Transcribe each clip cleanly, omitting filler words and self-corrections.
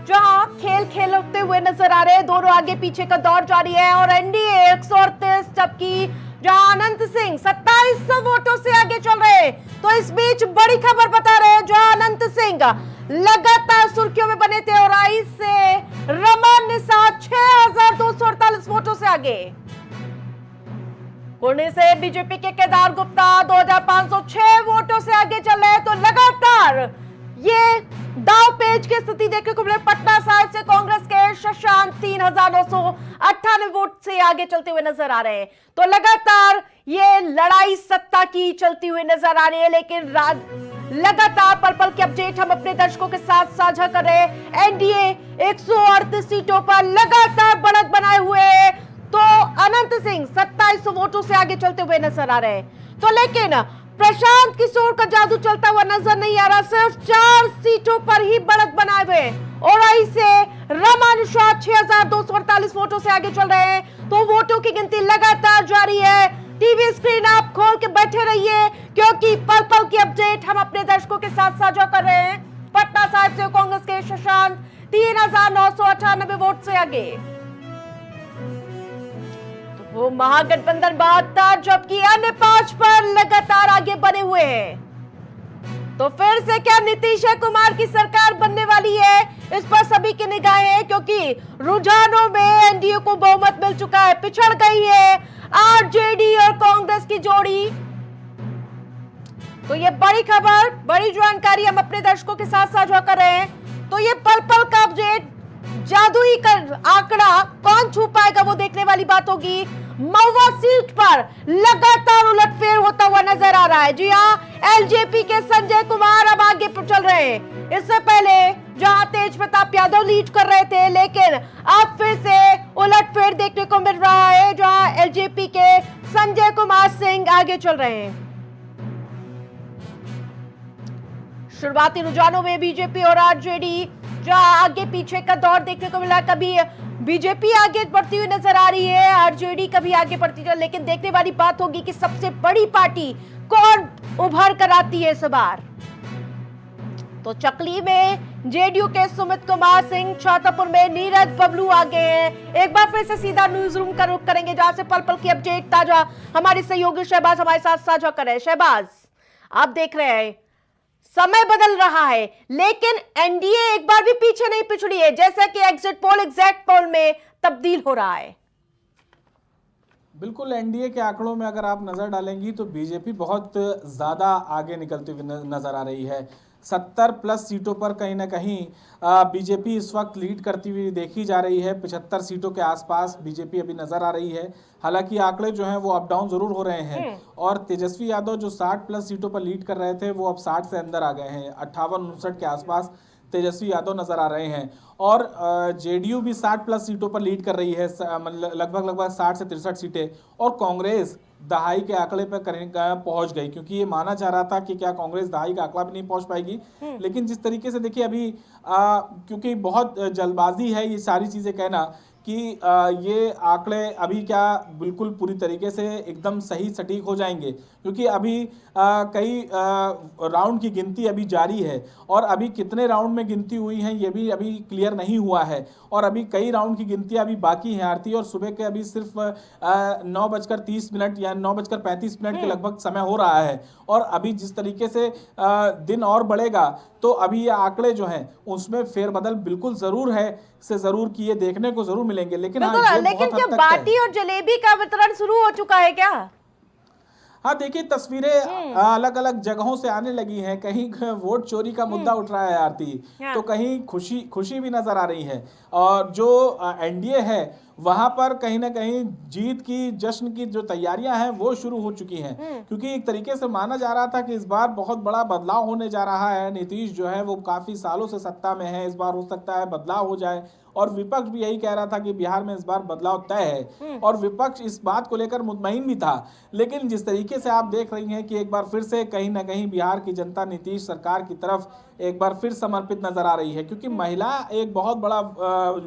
जहां खेल खेलते हुए नजर आ रहे हैं। दोनों आगे पीछे का दौर जारी है और एनडीए 138 जबकि जहां अनंत सिंह 2700 वोटों से आगे चल रहे हैं। तो इस बीच बड़ी खबर बता रहे हैं, जहां अनंत सिंह लगातार सुर्खियों में बने थे और आई से रमन निषाद 6248 वोटों से आगे। कुर्नी से बीजेपी के केदार गुप्ता 2506 वोटों से आगे चल रहे हैं। तो लगातार ये दाव पेच की स्थिति देखने को मिले। पटना साहिब से कांग्रेस के शशांक 3998 वोट से आगे चलते हुए नजर आ रहे हैं। तो लगातार ये लड़ाई सत्ता की चलती हुई नजर आ रही है, लेकिन लगातार पल पल की अपडेट हम अपने दर्शकों के साथ साझा कर रहे हैं। एनडीए 138 सीटों पर लगातार बढ़त बनाए हुए है। तो अनंत सिंह 2700 वोटों से आगे चलते हुए नजर आ रहे हैं। तो लेकिन प्रशांत किशोर का जादू चलता हुआ नजर नहीं आ रहा। सिर्फ 4 सीटों पर ही बढ़त बनाए हुए और ऐसे रमन निषाद 6248 वोटों से आगे चल रहे हैं। तो वोटों की गिनती लगातार जारी है। टीवी स्क्रीन आप खोल के बैठे रहिए, क्योंकि पल पल की अपडेट हम अपने दर्शकों के साथ साझा कर रहे हैं। पटना साहिब से कांग्रेस के शशांक 3998 वोट से आगे। वो महागठबंधन 72 जबकि अन्य 5 पर लगातार आगे बने हुए हैं। तो फिर से क्या नीतीश कुमार की सरकार बनने वाली है, इस पर सभी की निगाहें हैं, क्योंकि रुझानों में एनडीए को बहुमत मिल चुका है। पिछड़ गई है आरजेडी और कांग्रेस की जोड़ी। तो ये बड़ी खबर, बड़ी जानकारी हम अपने दर्शकों के साथ साझा कर रहे हैं। तो ये पल पल का अपडेट, जादुई आंकड़ा कौन छू पाएगा वो देखने वाली बात होगी। महुआ सीट पर लगातार उलटफेर होता हुआ नजर आ रहा है। जी हां, एलजेपी के संजय कुमार अब आगे चल रहे हैं। इससे पहले जहां तेज प्रताप यादव लीड कर रहे थे, लेकिन अब फिर से उलटफेर देखने को मिल रहा है, जहां एलजेपी के संजय कुमार सिंह आगे चल रहे हैं। शुरुआती रुझानों में बीजेपी और आरजेडी जहां आगे पीछे का दौर देखने को मिला। कभी बीजेपी आगे बढ़ती हुई नजर आ रही है, आरजेडी कभी आगे बढ़ती है, लेकिन देखने वाली बात होगी कि सबसे बड़ी पार्टी कौन उभर कर आती है इस बार। तो चकली में जेडीयू के सुमित कुमार सिंह, छातापुर में नीरज बबलू आगे हैं। एक बार फिर से सीधा न्यूज रूम का रुख करेंगे, जहां से पल पल की अपडेट ताजा हमारे सहयोगी शहबाज हमारे साथ साझा कर रहे हैं। शहबाज, आप देख रहे हैं समय बदल रहा है, लेकिन एनडीए एक बार भी पीछे नहीं पिछड़ी है, जैसा कि एग्जिट पोल एग्जैक्ट पोल में तब्दील हो रहा है। बिल्कुल, एनडीए के आंकड़ों में अगर आप नजर डालेंगी तो बीजेपी बहुत ज्यादा आगे निकलती हुई नजर आ रही है। 70 प्लस सीटों पर कहीं ना कहीं बीजेपी इस वक्त लीड करती हुई देखी जा रही है। 75 सीटों के आसपास बीजेपी अभी नजर आ रही है। हालांकि आंकड़े जो हैं वो अप डाउन जरूर हो रहे हैं और तेजस्वी यादव जो 60 प्लस सीटों पर लीड कर रहे थे वो अब 60 से अंदर आ गए हैं। 58-59 के आसपास तेजस्वी यादव नजर आ रहे हैं और जेडीयू भी 60 प्लस सीटों पर लीड कर रही है, लगभग 60 से 63 सीटें। और कांग्रेस दहाई के आंकड़े पर पहुंच गई, क्योंकि ये माना जा रहा था कि क्या कांग्रेस दहाई का आंकड़ा भी नहीं पहुंच पाएगी। लेकिन जिस तरीके से देखिए अभी क्योंकि बहुत जल्दबाजी है ये सारी चीजें कहना कि ये आंकड़े अभी क्या बिल्कुल पूरी तरीके से एकदम सही सटीक हो जाएंगे, क्योंकि अभी कई राउंड की गिनती अभी जारी है और अभी कितने राउंड में गिनती हुई है ये भी अभी क्लियर नहीं हुआ है और अभी कई राउंड की गिनती अभी बाकी है आरती। और सुबह के अभी सिर्फ 9:30 या 9:35 के लगभग समय हो रहा है और अभी जिस तरीके से दिन और बढ़ेगा तो अभी ये आंकड़े जो हैं उसमें फेरबदल बिल्कुल जरूर है से जरूर किए देखने को जरूर मिलेंगे। लेकिन लेकिन क्या बाटी और जलेबी का वितरण शुरू हो चुका है क्या? हाँ, देखिए तस्वीरें अलग अलग जगहों से आने लगी हैं। कहीं वोट चोरी का मुद्दा उठ रहा है आरती, तो कहीं खुशी भी नजर आ रही है। और जो एनडीए है वहां पर कहीं ना कहीं जीत की जश्न की जो तैयारियां हैं वो शुरू हो चुकी हैं, क्योंकि एक तरीके से माना जा रहा था कि इस बार बहुत बड़ा बदलाव होने जा रहा है। नीतीश जो है वो काफी सालों से सत्ता में है, इस बार हो सकता है बदलाव हो जाए और विपक्ष भी यही कह रहा था कि बिहार में इस बार बदलाव तय है और विपक्ष इस बात को लेकर मुतमईन भी था। लेकिन जिस तरीके से आप देख रही हैं कि एक बार फिर से कहीं ना कहीं बिहार की जनता नीतीश सरकार की तरफ एक बार फिर समर्पित नजर आ रही है, क्योंकि महिला एक बहुत बड़ा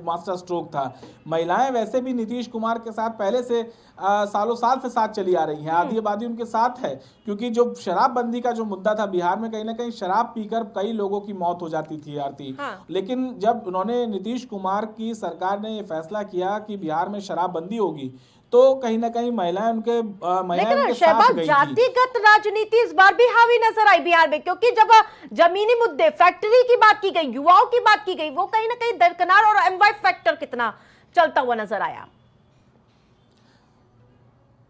मास्टर स्ट्रोक था। महिलाएं वैसे भी नीतीश कुमार के साथ पहले से सालों साल से साथ चली आ रही हैं, आधी आबादी उनके साथ है, क्योंकि जो शराबबंदी का जो मुद्दा था बिहार में, कहीं ना कहीं शराब पीकर कई लोगों की मौत हो जाती थी आरती। लेकिन जब उन्होंने नीतीश कुमार की सरकार ने ये फैसला किया कि बिहार में शराबबंदी होगी, तो कहीं ना कहीं महिलाएं उनके साथ शहबाज, गई थी। जातिगत राजनीति इस बार भी हावी नजर आई बिहार में, क्योंकि जब जमीनी मुद्दे, फैक्ट्री की बात की गई, युवाओं की बात की गई, वो कहीं ना कहीं दरकिनार, और एमवाई फैक्टर कितना चलता हुआ नजर आया।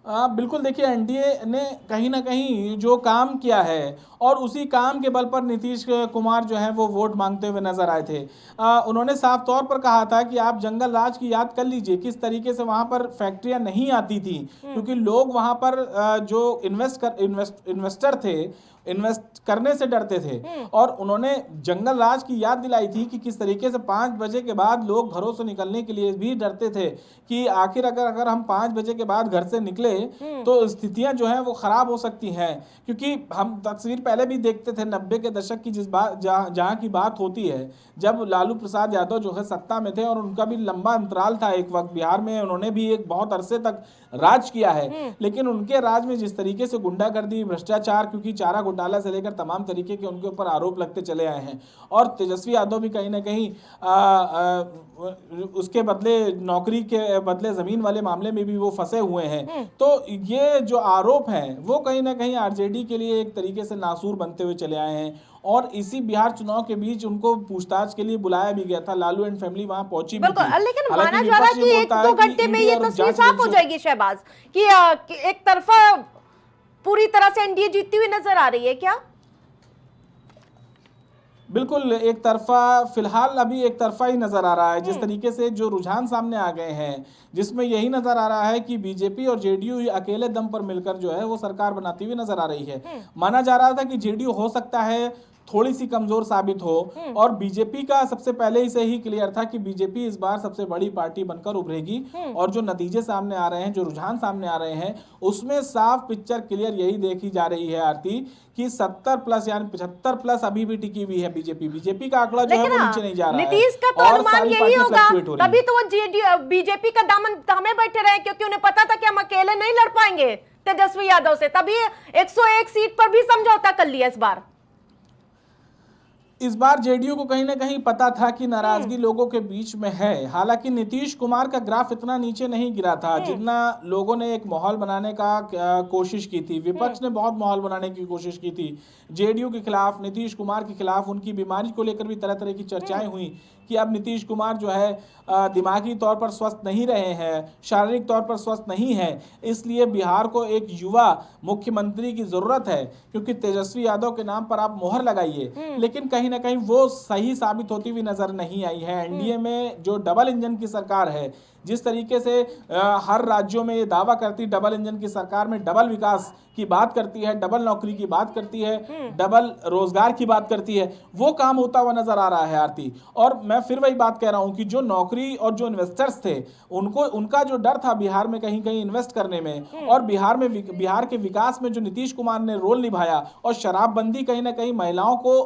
बिल्कुल, देखिए एनडीए ने कहीं ना कहीं जो काम किया है और उसी काम के बल पर नीतीश कुमार जो है वो वोट मांगते हुए नजर आए थे। उन्होंने साफ तौर पर कहा था कि आप जंगल राज की याद कर लीजिए, किस तरीके से वहां पर फैक्ट्रियां नहीं आती थी, क्योंकि लोग वहां पर जो इन्वेस्टर थे, इन्वेस्ट करने से डरते थे। और उन्होंने जंगल राज की याद दिलाई थी कि किस तरीके से 5 बजे के बाद लोग घरों से निकलने के लिए भी डरते थे कि आखिर अगर हम 5 बजे के बाद घर से निकले तो स्थितियां जो हैं वो खराब हो सकती हैं। क्योंकि हम तस्वीर पहले भी देखते थे 90 के दशक की, जिस बात जहां की बात होती है जब लालू प्रसाद यादव जो है सत्ता में थे, और उनका भी लंबा अंतराल था एक वक्त बिहार में, उन्होंने भी एक बहुत अरसे तक राज किया है। लेकिन उनके राज में जिस तरीके से गुंडागर्दी, भ्रष्टाचार, क्योंकि चारा घोटाला से लेकर तमाम तरीके के उनके ऊपर आरोप लगते चले आए हैं, और तेजस्वी यादव भी कहीं ना कहीं उसके बदले, नौकरी के बदले जमीन वाले मामले में भी वो फंसे हुए हैं। तो ये जो आरोप हैं वो कहीं ना कहीं आरजेडी के लिए एक तरीके से नासूर बनते हुए चले आए हैं। और इसी बिहार चुनाव के बीच उनको पूछताछ के लिए बुलाया भी गया था, लालू एंड फैमिली वहां पहुंची भी थी। लेकिन माना जा रहा है कि 1-2 घंटे में ये तस्वीर साफ हो जाएगी शहबाज, कि एक तरफा पूरी तरह से एनडीए जीतती हुई नजर आ रही है क्या? बिल्कुल एक तरफा, फिलहाल अभी एक तरफा ही नजर आ रहा है। जिस तरीके से जो रुझान सामने आ गए हैं, जिसमें यही नजर आ रहा है कि बीजेपी और जेडीयू अकेले दम पर मिलकर जो है वो सरकार बनाती हुई नजर आ रही है। माना जा रहा था कि जेडीयू हो सकता है थोड़ी सी कमजोर साबित हो, और बीजेपी का सबसे पहले ही से ही क्लियर था कि बीजेपी इस बार सबसे बड़ी पार्टी बनकर उभरेगी। और जो नतीजे सामने आ रहे हैं, जो रुझान सामने आ रहे हैं, उसमें साफ पिक्चर क्लियर यही देखी जा रही है आरती कि 70 प्लस यानी 75 प्लस अभी भी टिकी हुई है बीजेपी का आंकड़ा जो है वो नीचे नहीं जा रहा है। नीतीश का तो अनुमान यही होगा, तभी तो वो बीजेपी का दामन थामे बैठे रहे, क्योंकि उन्हें पता था कि हम अकेले नहीं लड़ पाएंगे तेजस्वी यादव से, तभी 101 सीट पर भी समझौता कर लिया। इस बार जेडीयू को कहीं ना कहीं पता था कि नाराजगी लोगों के बीच में है। हालांकि नीतीश कुमार का ग्राफ इतना नीचे नहीं गिरा था जितना लोगों ने एक माहौल बनाने का कोशिश की थी। विपक्ष ने बहुत माहौल बनाने की कोशिश की थी जेडीयू के खिलाफ, नीतीश कुमार के खिलाफ। उनकी बीमारी को लेकर भी तरह तरह की चर्चाएं हुई कि अब नीतीश कुमार जो है दिमागी तौर पर स्वस्थ नहीं रहे हैं, शारीरिक तौर पर स्वस्थ नहीं है, इसलिए बिहार को एक युवा मुख्यमंत्री की जरूरत है, क्योंकि तेजस्वी यादव के नाम पर आप मोहर लगाइए। लेकिन कहीं ना कहीं वो सही साबित होती हुई नजर नहीं आई है। एनडीए में जो डबल इंजन की सरकार है, जिस तरीके से हर राज्यों में ये दावा करती, डबल इंजन की सरकार में डबल विकास की बात करती है, डबल नौकरी की बात करती है, डबल रोजगार की बात करती है, वो काम होता हुआ नजर आ रहा है आरती। और मैं फिर वही बात कह रहा हूं कि जो नौकरी और जो इन्वेस्टर्स थे, उनका जो डर था बिहार में कहीं कहीं इन्वेस्ट करने में, और बिहार के विकास में जो नीतीश कुमार ने रोल निभाया, और शराबबंदी कहीं ना कहीं महिलाओं को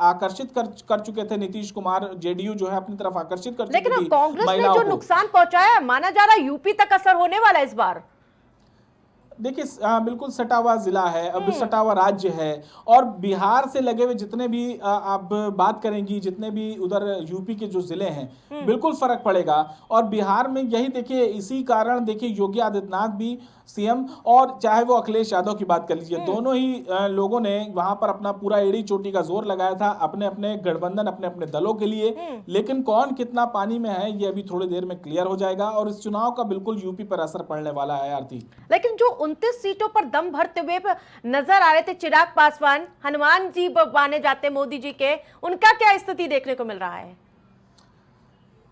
आकर्षित कर चुके थे नीतीश कुमार, जेडीयू जो है अपनी तरफ आकर्षित कर चुकी थी। लेकिन कांग्रेस ने जो नुकसान पहुंचाया, माना जा रहा है यूपी तक असर होने वाला है इस बार। देखिए बिल्कुल सटा हुआ जिला है, अब सटा हुआ राज्य है, और बिहार से लगे हुए जितने भी आप बात करेंगी, जितने भी उधर यूपी के जो जिले हैं, बिल्कुल फर्क पड़ेगा। और बिहार में यही देखिए, इसी कारण देखिए योगी आदित्यनाथ भी सीएम, और चाहे वो अखिलेश यादव की बात कर लीजिए, दोनों ही लोगों ने वहां पर अपना पूरा एड़ी चोटी का जोर लगाया था अपने अपने गठबंधन, अपने अपने दलों के लिए। लेकिन कौन कितना पानी में है ये अभी थोड़ी देर में क्लियर हो जाएगा, और इस चुनाव का बिल्कुल यूपी पर असर पड़ने वाला है आरती। लेकिन जो 29 सीटों पर दम भरते हुए नजर आ रहे थे चिराग पासवान, हनुमान जी माने जाते मोदी जी के, उनका क्या स्थिति देखने को मिल रहा है?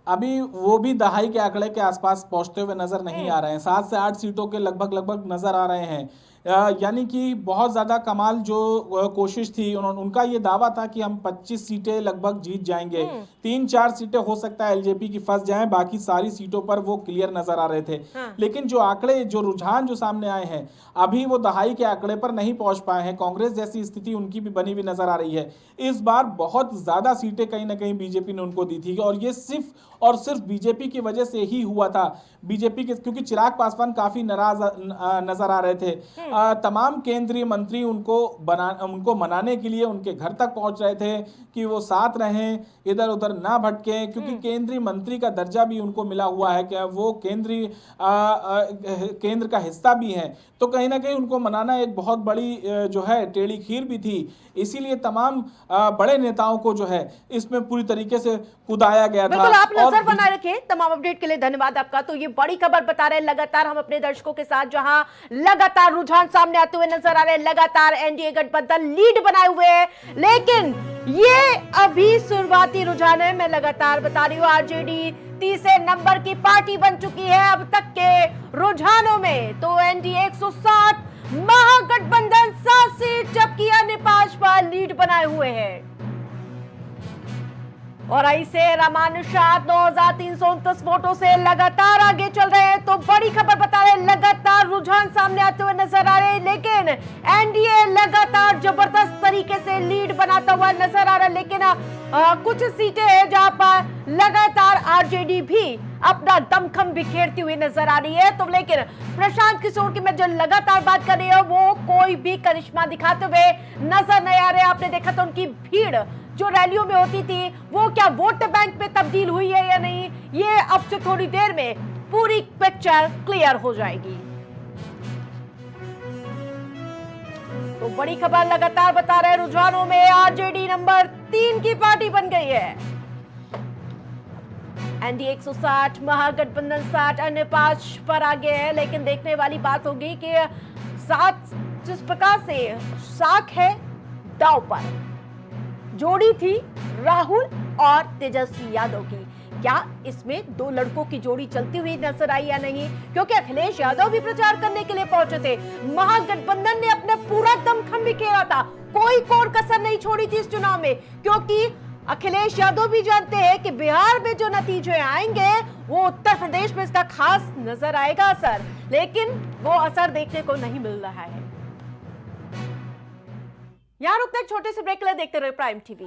अभी वो भी दहाई के आंकड़े के आसपास पहुंचते हुए नजर नहीं आ रहे हैं। 7 से 8 सीटों के लगभग नजर आ रहे हैं। यानी कि बहुत ज़्यादा कमाल जो कोशिश थी, उनका ये दावा था कि हम 25 सीटें लगभग जीत जाएंगे, 3-4 सीटें हो सकता है एलजेपी की फंस जाएं, बाकी सारी सीटों पर वो क्लियर नजर आ रहे थे। लेकिन जो आंकड़े, जो रुझान जो सामने आए हैं, अभी वो दहाई के आंकड़े पर नहीं पहुंच पाए हैं। कांग्रेस जैसी स्थिति उनकी भी बनी हुई नजर आ रही है। इस बार बहुत ज्यादा सीटें कहीं ना कहीं बीजेपी ने उनको दी थी, और ये सिर्फ और सिर्फ बीजेपी की वजह से ही हुआ था। बीजेपी के, क्योंकि चिराग पासवान काफी नाराज नजर आ रहे थे। तमाम केंद्रीय मंत्री उनको मनाने के लिए उनके घर तक पहुंच रहे थे कि वो साथ रहें, इधर उधर ना भटकें, क्योंकि केंद्रीय मंत्री का दर्जा भी उनको मिला हुआ है कि वो केंद्र का हिस्सा भी हैं। तो कहीं ना कहीं उनको मनाना एक बहुत बड़ी जो है टेढ़ी खीर भी थी। इसीलिए तमाम बड़े नेताओं को जो है इसमें पूरी तरीके से कुदाया गया था। बिल्कुल, आप नजर बनाए रखें। तमाम अपडेट के लिए धन्यवाद आपका। तो ये बड़ी खबर बता रहे हैं लगातार हम अपने दर्शकों के साथ, जहां लगातार रुझान सामने आते हुए नजर आ रहे हैं, लगातार एनडीए गठबंधन लीड बनाए हुए है। लेकिन ये अभी शुरुआती रुझान है। मैं लगातार बता रही हूँ, आरजेडी तीसरे नंबर की पार्टी बन चुकी है अब तक के रुझानों में। तो एनडीए 160, महागठबंधन 7 सीट, जबकि अन्य 5 पर लीड बनाए हुए हैं। और ऐसे रामानुशाद 9,329 वोटों से लगातार आगे चल रहे हैं। तो बड़ी खबर बता रहे हैं, लगातार रुझान सामने आते हुए नजर आ रहे हैं। लेकिन एनडीए लगातार जबरदस्त तरीके से लीड बनाता हुआ नजर आ रहा है। लेकिन कुछ सीटें हैं जहां पर लगातार आरजेडी भी अपना दमखम बिखेरती हुई नजर आ रही है। तो लेकिन प्रशांत किशोर की मैं जो लगातार बात कर रही हूं, वो कोई भी करिश्मा दिखाते हुए नजर नहीं आ रहे। आपने देखा तो उनकी भीड़ जो रैलियों में होती थी, वो क्या वोट बैंक में तब्दील हुई है या नहीं, ये अब से थोड़ी देर में पूरी पिक्चर क्लियर हो जाएगी। तो बड़ी खबर लगातार बता रहे रुझानों में, आरजेडी नंबर 3 की पार्टी बन गई है। एनडीए 160, महागठबंधन 60, अन्य 5 पर आगे है। लेकिन देखने वाली बात होगी कि 7 जिस प्रकार से साख है दांव पर, जोड़ी थी राहुल और तेजस्वी यादव की, क्या इसमें 2 लड़कों की जोड़ी चलती हुई नजर आई या नहीं? क्योंकि अखिलेश यादव भी प्रचार करने के लिए पहुंचे थे। महागठबंधन ने अपना पूरा दमखम बिखेरा था, कोई कोर कसर नहीं छोड़ी थी इस चुनाव में, क्योंकि अखिलेश यादव भी जानते हैं कि बिहार में जो नतीजे आएंगे वो उत्तर प्रदेश में इसका खास नजर आएगा असर, लेकिन वो असर देखने को नहीं मिल रहा है। यहां रुकते एक छोटे से ब्रेक के लिए, देखते रहे प्राइम टीवी।